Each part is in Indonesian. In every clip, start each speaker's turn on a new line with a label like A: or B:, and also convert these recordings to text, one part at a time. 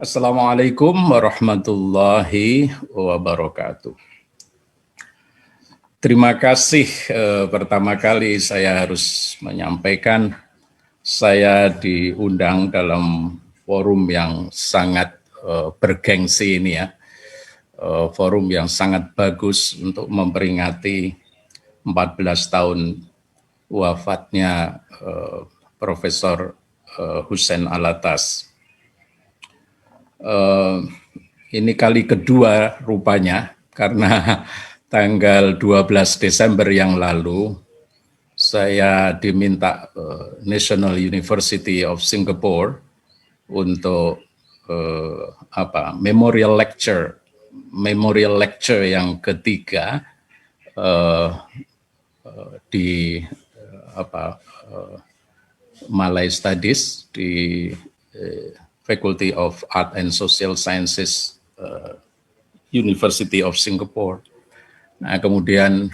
A: Assalamualaikum warahmatullahi wabarakatuh. Terima kasih pertama kali saya harus menyampaikan saya diundang dalam forum yang sangat bergengsi ini ya. Forum yang sangat bagus untuk memperingati 14 tahun wafatnya Profesor Hussein Alatas. Ini kali kedua rupanya, karena tanggal 12 Desember yang lalu saya diminta National University of Singapore untuk memorial lecture yang ketiga di Malay Studies di Faculty of Art and Social Sciences University of Singapore. Nah, kemudian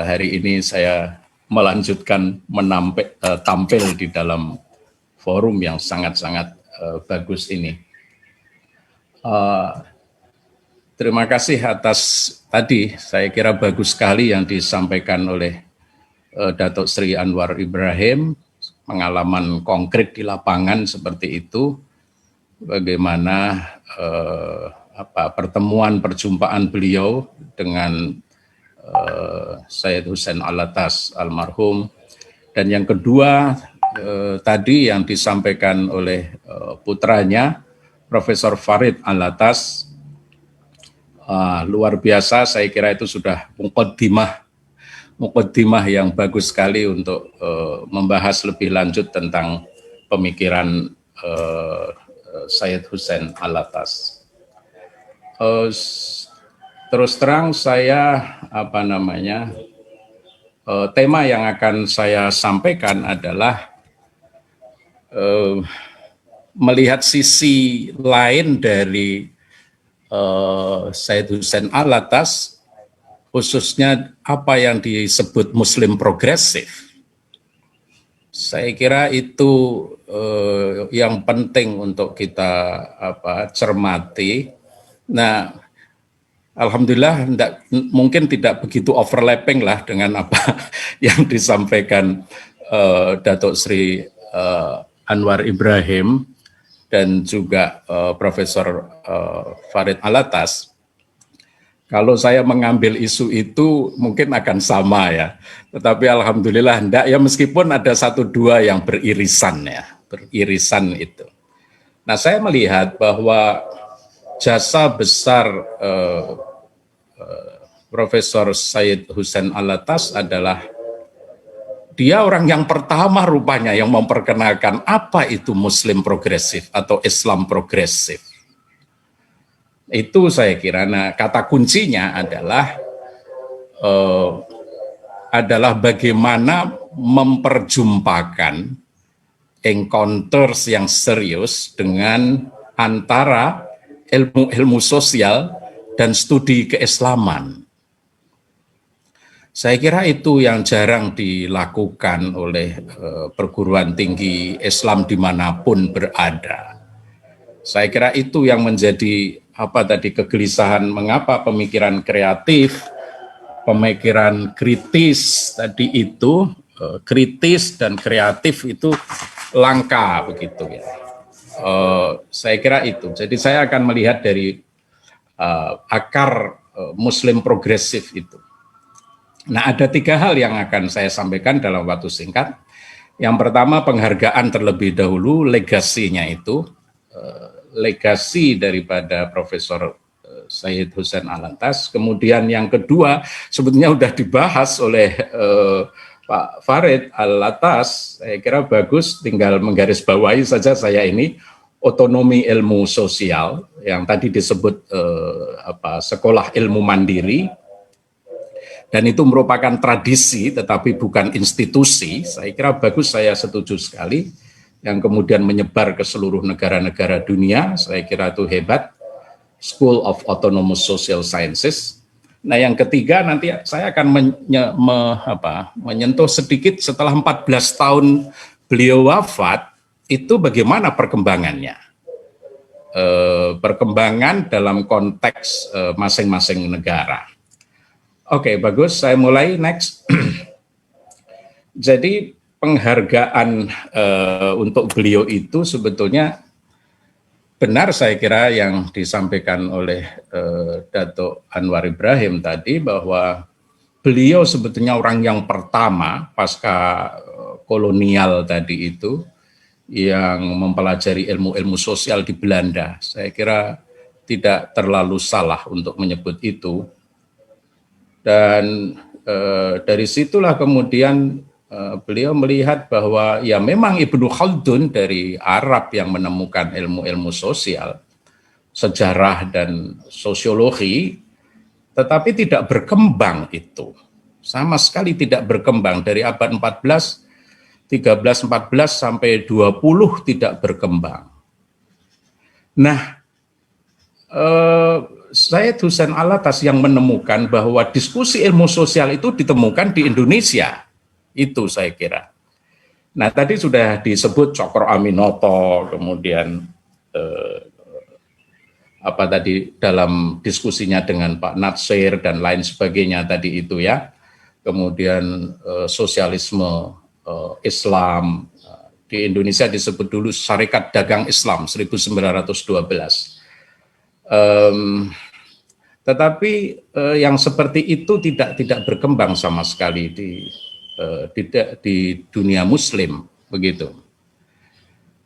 A: hari ini saya melanjutkan tampil di dalam forum yang sangat-sangat bagus ini. Terima kasih atas tadi, saya kira bagus sekali yang disampaikan oleh Datuk Sri Anwar Ibrahim, pengalaman konkret di lapangan seperti itu, bagaimana perjumpaan beliau dengan Sayyid Hussein Alatas almarhum, dan yang kedua tadi yang disampaikan oleh putranya Profesor Farid Alatas, luar biasa. Saya kira itu sudah muqaddimah yang bagus sekali untuk membahas lebih lanjut tentang pemikiran Sayyid Hussein Alatas. Terus terang saya tema yang akan saya sampaikan adalah melihat sisi lain dari Sayyid Hussein Alatas, khususnya apa yang disebut Muslim progresif. Saya kira itu yang penting untuk kita cermati. Nah, alhamdulillah mungkin tidak begitu overlapping lah dengan apa yang disampaikan Datuk Sri Anwar Ibrahim dan juga Profesor Farid Alatas. Kalau saya mengambil isu itu mungkin akan sama ya, tetapi alhamdulillah enggak ya, meskipun ada satu dua yang beririsan itu. Nah, saya melihat bahwa jasa besar Profesor Sayyid Hussein Alatas adalah dia orang yang pertama rupanya yang memperkenalkan apa itu Muslim progresif atau Islam progresif. Itu saya kira. Nah, kata kuncinya adalah bagaimana memperjumpakan encounters yang serius dengan antara ilmu sosial dan studi keislaman. Saya kira itu yang jarang dilakukan oleh perguruan tinggi Islam dimanapun berada. Saya kira itu yang menjadi kegelisahan mengapa pemikiran kreatif, pemikiran kritis tadi itu, kritis dan kreatif itu langka begitu ya. Saya kira itu. Jadi saya akan melihat dari akar Muslim progresif itu. Nah, ada tiga hal yang akan saya sampaikan dalam waktu singkat. Yang pertama, penghargaan terlebih dahulu, legasinya itu, legasi daripada Profesor Sayyid Hussein Alatas. Kemudian yang kedua, sebetulnya sudah dibahas oleh Pak Farid Alatas. Saya kira bagus, tinggal menggarisbawahi saja saya ini, otonomi ilmu sosial yang tadi disebut sekolah ilmu mandiri, dan itu merupakan tradisi tetapi bukan institusi. Saya kira bagus, saya setuju sekali, yang kemudian menyebar ke seluruh negara-negara dunia. Saya kira itu hebat, School of Autonomous Social Sciences. Nah, yang ketiga nanti saya akan menyentuh sedikit setelah 14 tahun beliau wafat, itu bagaimana perkembangannya. perkembangan dalam konteks masing-masing negara. Oke, bagus, saya mulai next. Jadi penghargaan untuk beliau itu sebetulnya benar, saya kira yang disampaikan oleh Dato' Anwar Ibrahim tadi, bahwa beliau sebetulnya orang yang pertama pasca kolonial tadi itu yang mempelajari ilmu-ilmu sosial di Belanda. Saya kira tidak terlalu salah untuk menyebut itu. Dan dari situlah kemudian beliau melihat bahwa ya memang Ibnu Khaldun dari Arab yang menemukan ilmu-ilmu sosial, sejarah dan sosiologi, tetapi tidak berkembang itu. Sama sekali tidak berkembang dari abad 14, 13, 14 sampai 20 tidak berkembang. Nah, Syed Hussein Alatas yang menemukan bahwa diskusi ilmu sosial itu ditemukan di Indonesia. Itu saya kira. Nah, tadi sudah disebut Cokro Aminoto, kemudian apa tadi dalam diskusinya dengan Pak Natsir dan lain sebagainya tadi itu ya. Kemudian sosialisme Islam di Indonesia disebut dulu Syarikat Dagang Islam 1912. Tetapi yang seperti itu tidak berkembang sama sekali di dunia Muslim begitu.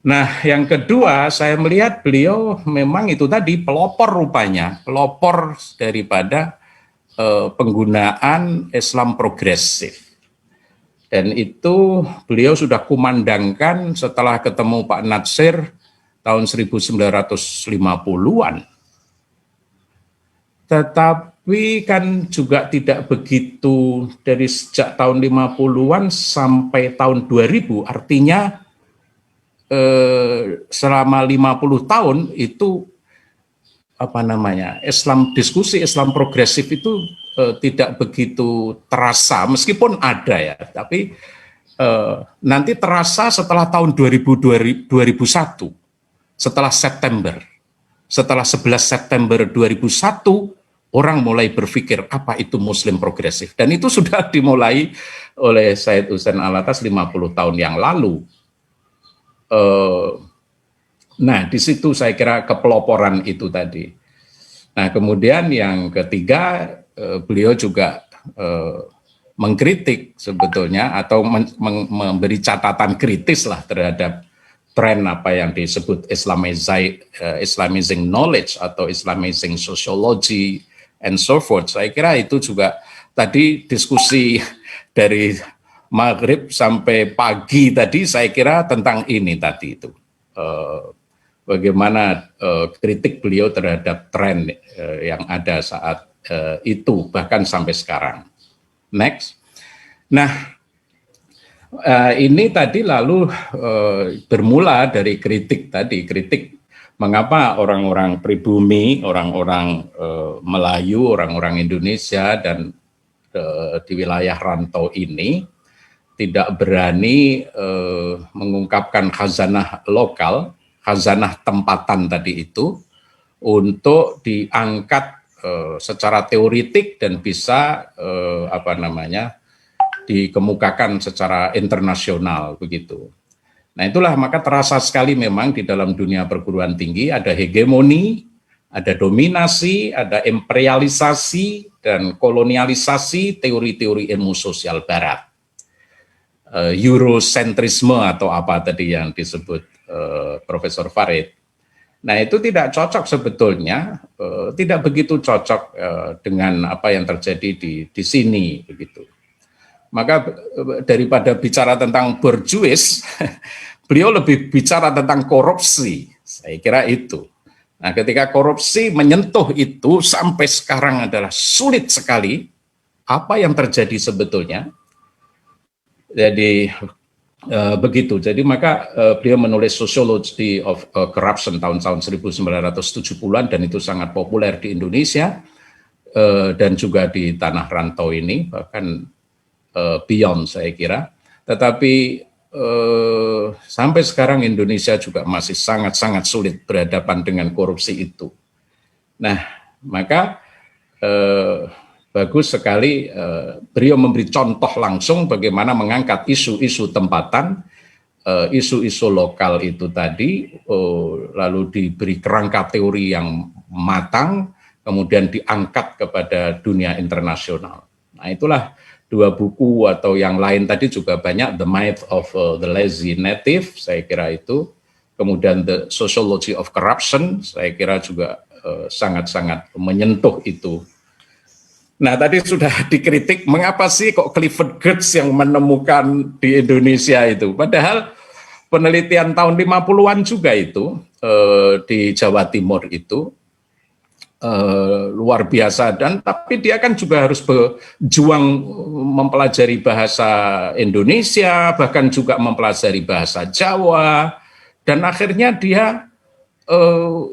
A: Nah, yang kedua saya melihat beliau memang itu tadi pelopor rupanya, pelopor daripada penggunaan Islam progresif. Dan itu beliau sudah kumandangkan setelah ketemu Pak Natsir tahun 1950-an. Tetapi kan juga tidak begitu dari sejak tahun 50-an sampai tahun 2000, artinya selama 50 tahun itu diskusi Islam progresif itu tidak begitu terasa, meskipun ada ya, tapi nanti terasa setelah tahun 2001, setelah 11 September 2001, orang mulai berpikir apa itu Muslim progresif, dan itu sudah dimulai oleh Syed Hussein Alatas 50 tahun yang lalu. Nah, di situ saya kira kepeloporan itu tadi. Nah, kemudian yang ketiga, beliau juga mengkritik sebetulnya atau memberi catatan kritis lah terhadap tren apa yang disebut Islamizing knowledge atau Islamizing sociology and so forth. Saya kira itu juga tadi diskusi dari maghrib sampai pagi tadi, saya kira tentang ini tadi itu. Bagaimana kritik beliau terhadap tren yang ada saat itu, bahkan sampai sekarang. Next. Nah, ini tadi lalu bermula dari kritik tadi, kritik mengapa orang-orang pribumi, orang-orang Melayu, orang-orang Indonesia dan di wilayah rantau ini tidak berani mengungkapkan khazanah lokal, khazanah tempatan tadi itu untuk diangkat secara teoritik dan bisa dikemukakan secara internasional begitu. Nah, itulah maka terasa sekali memang di dalam dunia perguruan tinggi ada hegemoni, ada dominasi, ada imperialisasi dan kolonialisasi teori-teori ilmu sosial barat. Eurocentrisme atau apa tadi yang disebut Profesor Farid. Nah, itu tidak cocok sebetulnya, tidak begitu cocok dengan apa yang terjadi di sini begitu. Maka daripada bicara tentang bourgeois, beliau lebih bicara tentang korupsi. Saya kira itu. Nah, ketika korupsi menyentuh itu sampai sekarang adalah sulit sekali apa yang terjadi sebetulnya. Jadi begitu. Jadi maka beliau menulis Sociology of Corruption tahun 1970-an dan itu sangat populer di Indonesia dan juga di tanah rantau ini, bahkan beyond saya kira. Tetapi sampai sekarang Indonesia juga masih sangat-sangat sulit berhadapan dengan korupsi itu. Nah, maka bagus sekali beliau memberi contoh langsung bagaimana mengangkat isu-isu tempatan, isu-isu lokal itu tadi, lalu diberi kerangka teori yang matang, kemudian diangkat kepada dunia internasional. Nah, itulah dua buku atau yang lain tadi juga banyak, The Myth of the Lazy Native, saya kira itu, kemudian The Sociology of Corruption, saya kira juga sangat-sangat menyentuh itu. Nah, tadi sudah dikritik, mengapa sih kok Clifford Geertz yang menemukan di Indonesia itu? Padahal penelitian tahun 50-an juga itu, di Jawa Timur itu, luar biasa. Dan tapi dia kan juga harus berjuang mempelajari bahasa Indonesia, bahkan juga mempelajari bahasa Jawa, dan akhirnya dia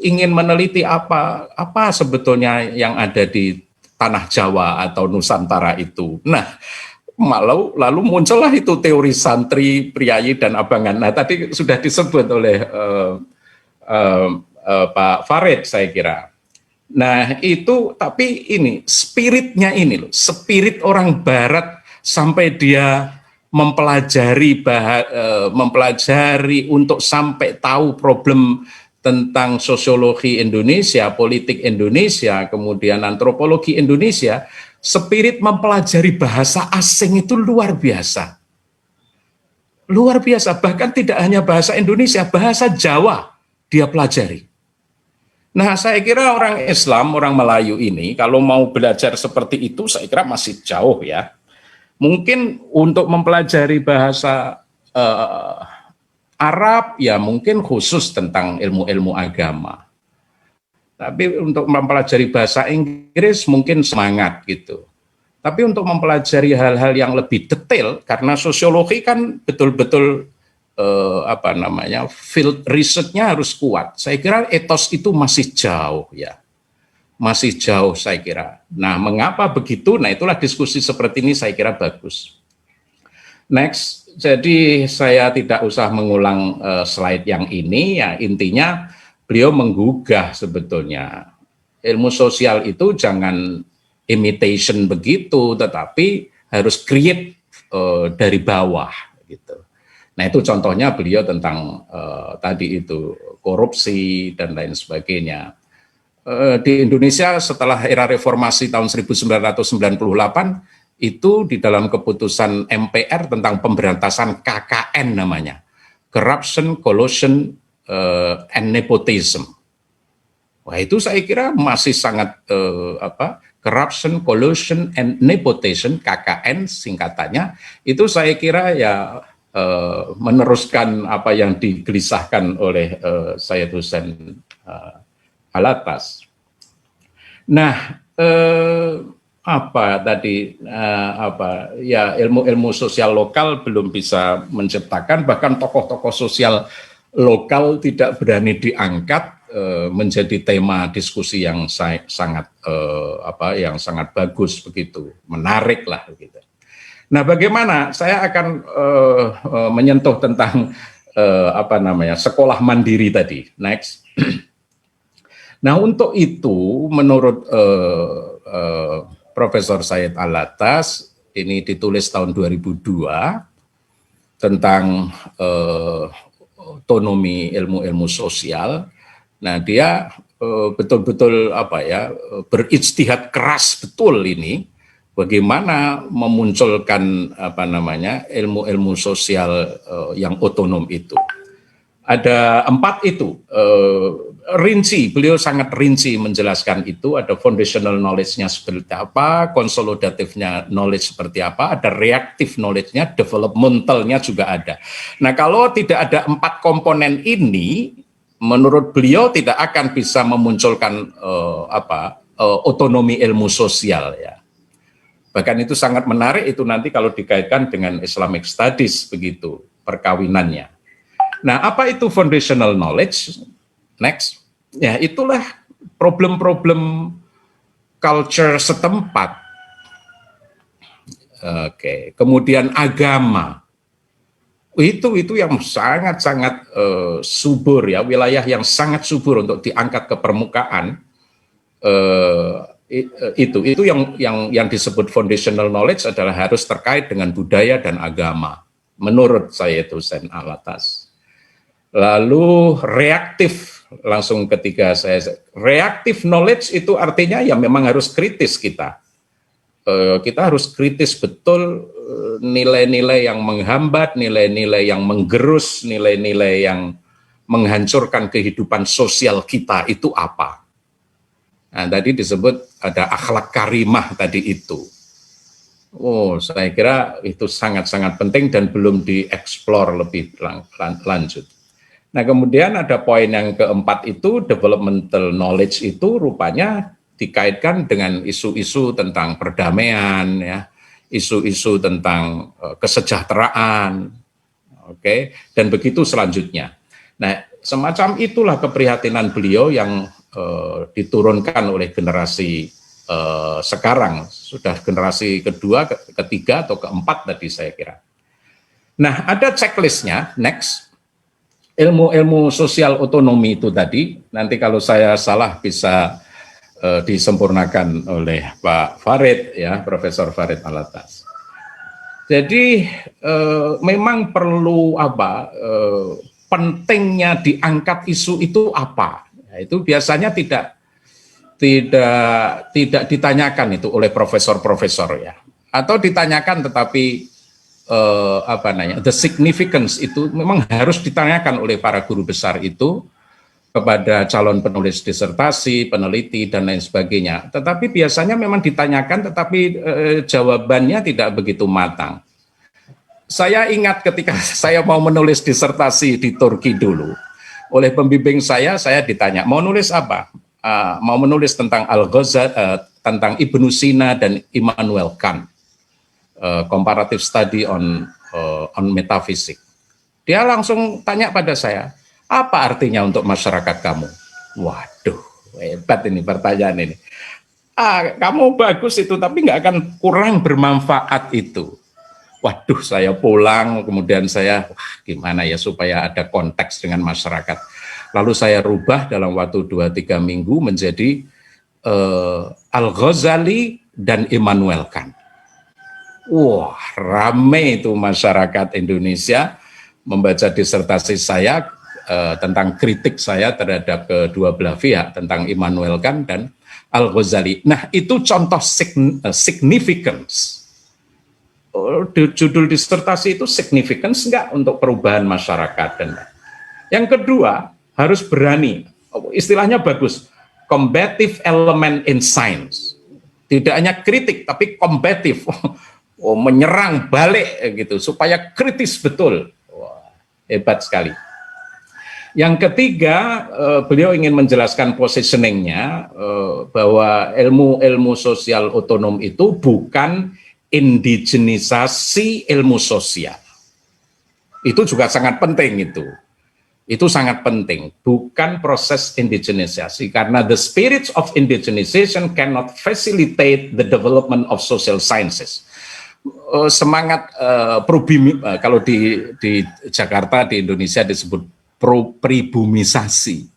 A: ingin meneliti apa sebetulnya yang ada di tanah Jawa atau Nusantara itu. Nah, lalu muncullah itu teori santri, priayi, dan abangan. Nah, tadi sudah disebut oleh Pak Farid, saya kira. Nah, itu, tapi ini, spiritnya ini loh, spirit orang Barat sampai dia mempelajari untuk sampai tahu problem tentang sosiologi Indonesia, politik Indonesia, kemudian antropologi Indonesia, spirit mempelajari bahasa asing itu luar biasa. Luar biasa, bahkan tidak hanya bahasa Indonesia, bahasa Jawa dia pelajari. Nah, saya kira orang Islam, orang Melayu ini, kalau mau belajar seperti itu, saya kira masih jauh ya. Mungkin untuk mempelajari bahasa Arab, ya mungkin khusus tentang ilmu-ilmu agama. Tapi untuk mempelajari bahasa Inggris mungkin semangat gitu. Tapi untuk mempelajari hal-hal yang lebih detail, karena sosiologi kan betul-betul field research-nya harus kuat. Saya kira etos itu masih jauh ya. Masih jauh saya kira. Nah, mengapa begitu? Nah, itulah diskusi seperti ini saya kira bagus. Next. Jadi saya tidak usah mengulang slide yang ini, ya intinya beliau menggugah sebetulnya ilmu sosial itu jangan imitation begitu, tetapi harus create dari bawah gitu. Nah, itu contohnya beliau tentang tadi itu korupsi dan lain sebagainya. Di Indonesia setelah era reformasi tahun 1998 itu di dalam keputusan MPR tentang pemberantasan KKN namanya, Corruption, Collusion, and Nepotism. Wah, itu saya kira masih sangat Corruption, Collusion, and Nepotism, KKN singkatannya, itu saya kira ya meneruskan apa yang digelisahkan oleh Sayyid Hussein Alatas. Nah, ilmu-ilmu sosial lokal belum bisa menciptakan, bahkan tokoh-tokoh sosial lokal tidak berani diangkat menjadi tema diskusi yang sangat bagus begitu, menarik lah begitu. Nah, bagaimana saya akan menyentuh tentang sekolah mandiri tadi. Next. Nah, untuk itu menurut Profesor Said Alatas, ini ditulis tahun 2002 tentang otonomi ilmu-ilmu sosial. Nah, dia betul-betul berijtihad keras betul ini bagaimana memunculkan ilmu-ilmu sosial yang otonom itu. Ada 4 itu, rinci, beliau sangat rinci menjelaskan itu, ada foundational knowledge-nya seperti apa, konsolidatifnya knowledge seperti apa, ada reactive knowledge-nya, developmental-nya juga ada. Nah, kalau tidak ada 4 komponen ini, menurut beliau tidak akan bisa memunculkan otonomi ilmu sosial ya. Bahkan itu sangat menarik itu nanti kalau dikaitkan dengan Islamic Studies begitu, perkawinannya. Nah, apa itu foundational knowledge? Next. Ya, itulah problem-problem culture setempat. Oke, kemudian agama. Itu yang sangat-sangat subur ya, wilayah yang sangat subur untuk diangkat ke permukaan. Itu yang disebut foundational knowledge adalah harus terkait dengan budaya dan agama. Menurut saya itu Sen Alatas. Lalu reaktif, langsung ketiga saya, reaktif knowledge itu artinya ya memang harus kritis kita. Kita harus kritis betul nilai-nilai yang menghambat, nilai-nilai yang menggerus, nilai-nilai yang menghancurkan kehidupan sosial kita itu apa. Nah, tadi disebut ada akhlak karimah tadi itu. Oh, saya kira itu sangat-sangat penting dan belum dieksplor lebih lanjut. Nah, kemudian ada poin yang keempat itu, developmental knowledge itu rupanya dikaitkan dengan isu-isu tentang perdamaian, ya, isu-isu tentang kesejahteraan, oke, dan begitu selanjutnya. Nah, semacam itulah keprihatinan beliau yang diturunkan oleh generasi sekarang, sudah generasi kedua, ketiga, atau keempat tadi saya kira. Nah, ada checklistnya, next, ilmu-ilmu sosial otonomi itu tadi, nanti kalau saya salah bisa disempurnakan oleh Pak Farid, ya, Profesor Farid Alatas. Jadi memang perlu pentingnya diangkat isu itu apa? Ya, itu biasanya tidak ditanyakan itu oleh profesor-profesor ya, atau ditanyakan tetapi the significance itu memang harus ditanyakan oleh para guru besar itu kepada calon penulis disertasi, peneliti, dan lain sebagainya. Tetapi biasanya memang ditanyakan, tetapi jawabannya tidak begitu matang. Saya ingat ketika saya mau menulis disertasi di Turki dulu, oleh pembimbing saya ditanya, mau nulis apa? Mau menulis tentang Al-Ghazali, tentang Ibnu Sina dan Immanuel Kant, comparative study on metaphysics. Dia langsung tanya pada saya, apa artinya untuk masyarakat kamu? Waduh, hebat ini pertanyaan ini. Kamu bagus itu, tapi nggak akan kurang bermanfaat itu. Waduh, saya pulang, kemudian saya, gimana ya supaya ada konteks dengan masyarakat. Lalu saya rubah dalam waktu 2-3 minggu menjadi Al-Ghazali dan Immanuel Kant. Wah, rame itu masyarakat Indonesia membaca disertasi saya tentang kritik saya terhadap kedua belah pihak tentang Immanuel Kant dan Al-Ghazali. Nah, itu contoh significance. Judul disertasi itu significance enggak untuk perubahan masyarakat. Dan yang kedua, harus berani. Istilahnya bagus, combative element in science. Tidak hanya kritik, tapi combative. Menyerang balik gitu, supaya kritis betul. Wah, hebat sekali. Yang ketiga, beliau ingin menjelaskan positioningnya bahwa ilmu sosial otonom itu bukan indigenisasi ilmu sosial. Itu juga sangat penting itu. Itu sangat penting, bukan proses indigenisasi, karena the spirit of indigenization cannot facilitate the development of social sciences. Semangat kalau di Jakarta, di Indonesia disebut pribumisasi.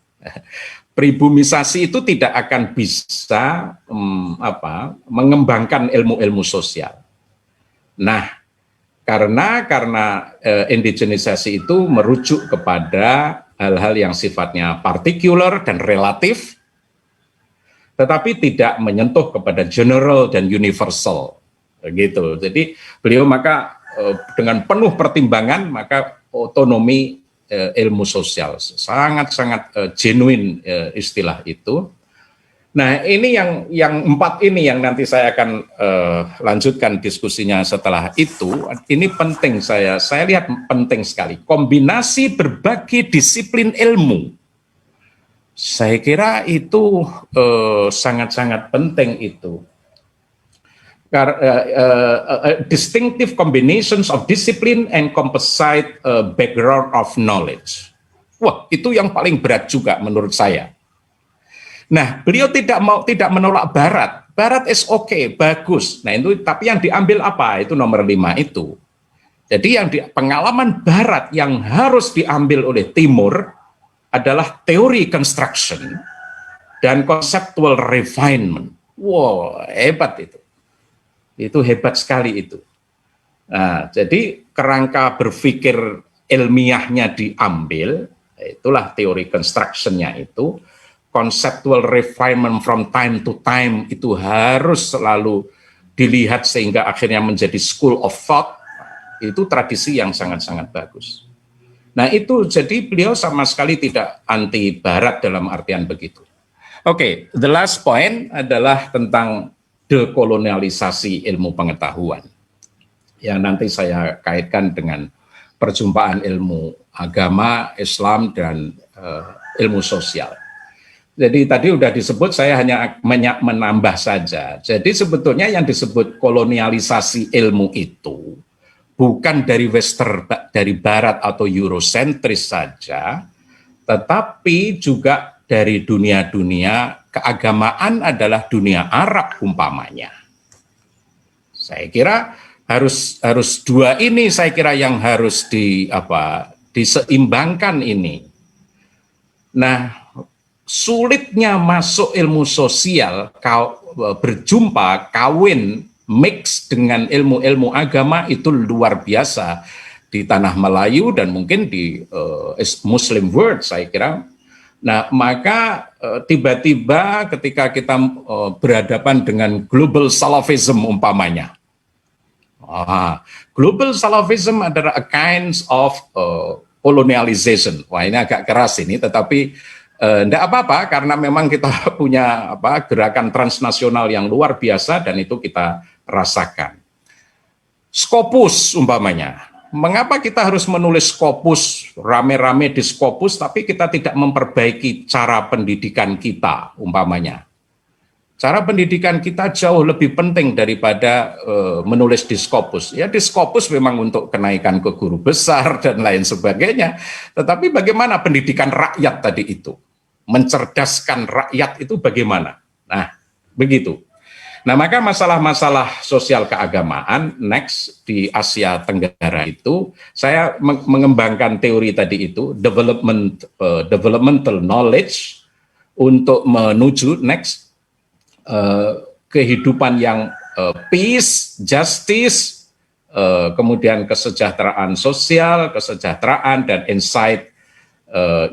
A: Pribumisasi itu tidak akan bisa mengembangkan ilmu-ilmu sosial. Nah, karena indigenisasi itu merujuk kepada hal-hal yang sifatnya partikular dan relatif, tetapi tidak menyentuh kepada general dan universal, gitu. Jadi beliau maka dengan penuh pertimbangan maka otonomi ilmu sosial, sangat-sangat genuine istilah itu. Nah, ini yang empat ini yang nanti saya akan lanjutkan diskusinya setelah itu. Ini penting, saya lihat penting sekali. Kombinasi berbagai disiplin ilmu. Saya kira itu sangat-sangat penting itu. Distinctive combinations of discipline and composite background of knowledge. Wah, itu yang paling berat juga menurut saya. Nah, beliau tidak menolak Barat is okay, bagus. Nah, itu tapi yang diambil apa? Itu nomor 5 itu. Jadi yang pengalaman Barat yang harus diambil oleh Timur adalah teori construction dan conceptual refinement. Wow, hebat itu. Itu hebat sekali itu. Nah, jadi kerangka berpikir ilmiahnya diambil, itulah teori construction-nya itu. Conceptual refinement from time to time itu harus selalu dilihat sehingga akhirnya menjadi school of thought. Itu tradisi yang sangat-sangat bagus. Nah itu jadi beliau sama sekali tidak anti Barat dalam artian begitu. Oke, the last point adalah tentang dekolonialisasi ilmu pengetahuan. Yang nanti saya kaitkan dengan perjumpaan ilmu agama, Islam, dan ilmu sosial. Jadi tadi sudah disebut, saya hanya menambah saja. Jadi sebetulnya yang disebut kolonialisasi ilmu itu bukan dari Western, dari Barat atau Eurosentris saja, tetapi juga dari dunia-dunia keagamaan adalah dunia Arab umpamanya. Saya kira harus dua ini saya kira yang harus diseimbangkan ini. Nah, sulitnya masuk ilmu sosial, berjumpa, kawin, mix dengan ilmu-ilmu agama itu luar biasa di tanah Melayu dan mungkin di Muslim world saya kira. Nah, maka tiba-tiba ketika kita berhadapan dengan global Salafism umpamanya. Global Salafism adalah a kind of colonialization. Wah, ini agak keras ini, tetapi tidak apa-apa karena memang kita punya gerakan transnasional yang luar biasa dan itu kita rasakan. Scopus umpamanya, mengapa kita harus menulis Scopus, rame-rame di Scopus tapi kita tidak memperbaiki cara pendidikan kita umpamanya. Cara pendidikan kita jauh lebih penting daripada menulis di Scopus. Ya di Scopus memang untuk kenaikan ke guru besar dan lain sebagainya. Tetapi bagaimana pendidikan rakyat tadi itu? Mencerdaskan rakyat itu bagaimana? Nah, begitu. Nah, maka masalah-masalah sosial keagamaan next di Asia Tenggara itu saya mengembangkan teori tadi itu developmental knowledge untuk menuju next kehidupan yang peace, justice, kemudian kesejahteraan sosial, kesejahteraan dan insight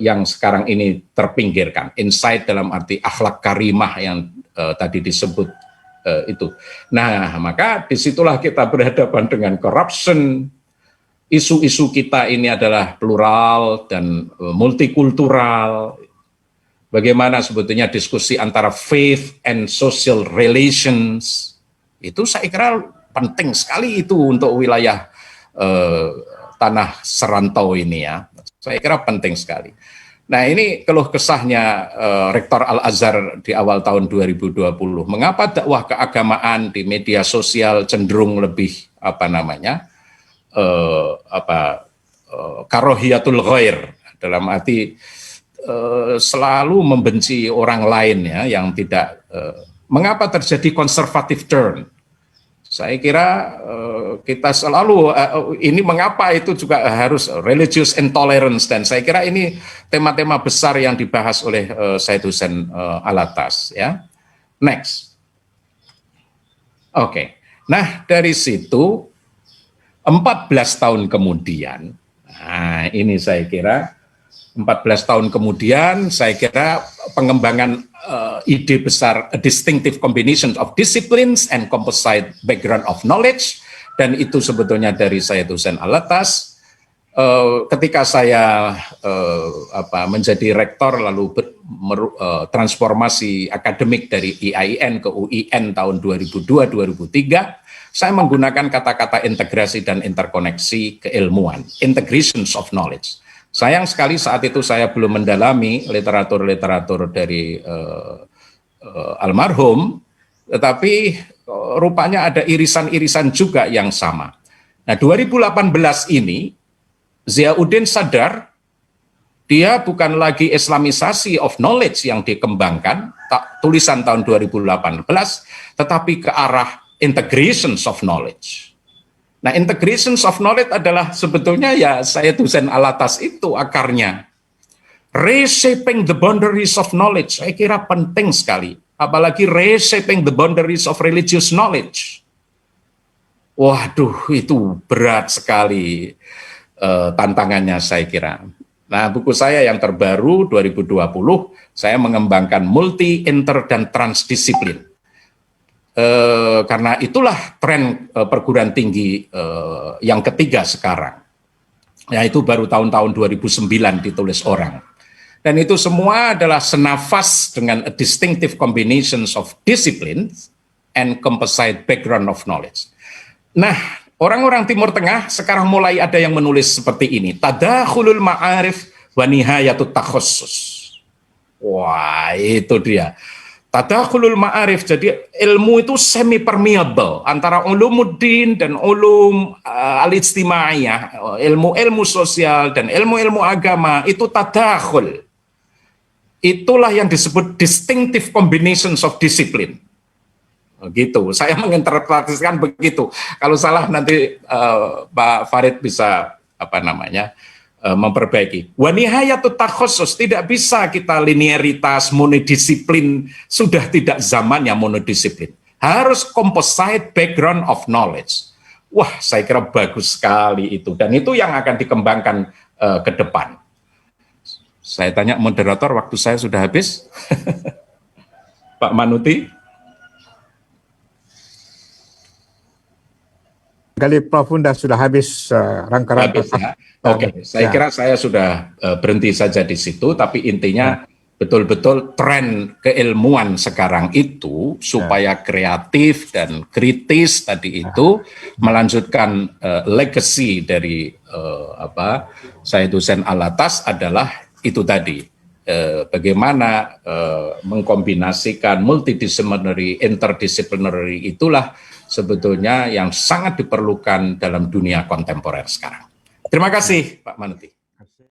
A: yang sekarang ini terpinggirkan. Insight dalam arti akhlak karimah yang tadi disebut itu. Nah, maka disitulah kita berhadapan dengan corruption. Isu-isu kita ini adalah plural dan multikultural. Bagaimana sebetulnya diskusi antara faith and social relations. Itu saya kira penting sekali itu untuk wilayah tanah serantau ini ya. Saya kira penting sekali. Nah ini keluh kesahnya Rektor Al-Azhar di awal tahun 2020. Mengapa dakwah keagamaan di media sosial cenderung lebih karohiyatul ghair, dalam arti selalu membenci orang lain ya, yang tidak. Mengapa terjadi conservative turn? Saya kira kita selalu ini mengapa itu juga harus religious intolerance, dan saya kira ini tema-tema besar yang dibahas oleh Said Hussein Alatas ya. Next. Oke. Nah, dari situ 14 tahun kemudian, nah ini saya kira 14 tahun kemudian saya kira pengembangan ide besar a distinctive combination of disciplines and composite background of knowledge, dan itu sebetulnya dari Said Hussein Alatas. Ketika saya menjadi rektor lalu transformasi akademik dari IAIN ke UIN tahun 2002-2003, saya menggunakan kata-kata integrasi dan interkoneksi keilmuan, integrations of knowledge. Sayang sekali saat itu saya belum mendalami literatur-literatur dari almarhum, tetapi rupanya ada irisan-irisan juga yang sama. Nah 2018 ini Ziauddin sadar dia bukan lagi Islamisasi of knowledge yang dikembangkan, tulisan tahun 2018, tetapi ke arah integrations of knowledge. Nah, integrations of knowledge adalah sebetulnya ya saya dosen Alatas itu akarnya. Reshaping the boundaries of knowledge, saya kira penting sekali. Apalagi reshaping the boundaries of religious knowledge. Waduh, itu berat sekali tantangannya saya kira. Nah, buku saya yang terbaru 2020, saya mengembangkan multi, inter, dan transdisiplin. Karena itulah tren perguruan tinggi yang ketiga sekarang. Yaitu baru tahun-tahun 2009 ditulis orang. Dan itu semua adalah senafas dengan a distinctive combinations of disciplines and composite background of knowledge. Nah, orang-orang Timur Tengah sekarang mulai ada yang menulis seperti ini. Tadakhulul ma'arif wa nihayatut takhassus. Wah, itu dia. Tadakhulul ma'arif, jadi ilmu itu semi permeable antara ulumuddin dan ulum al-ijtimaiyah, ilmu-ilmu sosial dan ilmu-ilmu agama itu tadakhul. Itulah yang disebut distinctive combinations of discipline. Gitu, saya menginterpretasikan begitu. Kalau salah nanti Pak Farid bisa memperbaiki. Wa nihayatut takhassus, tidak bisa kita linearitas monodisiplin, sudah tidak zamannya monodisiplin. Harus composite background of knowledge. Wah, saya kira bagus sekali itu, dan itu yang akan dikembangkan ke depan. Saya tanya moderator, waktu saya sudah habis. Pak Manuti.
B: Kali Prof. sudah habis rangkaian.
A: Ya. Oke, saya kira saya sudah berhenti saja di situ, tapi intinya betul-betul tren keilmuan sekarang itu supaya kreatif dan kritis tadi itu melanjutkan legacy dari saya dosen Alatas adalah itu tadi. Bagaimana mengkombinasikan multidisciplinary, interdisciplinary itulah sebetulnya yang sangat diperlukan dalam dunia kontemporer sekarang. Terima kasih Pak Manuti.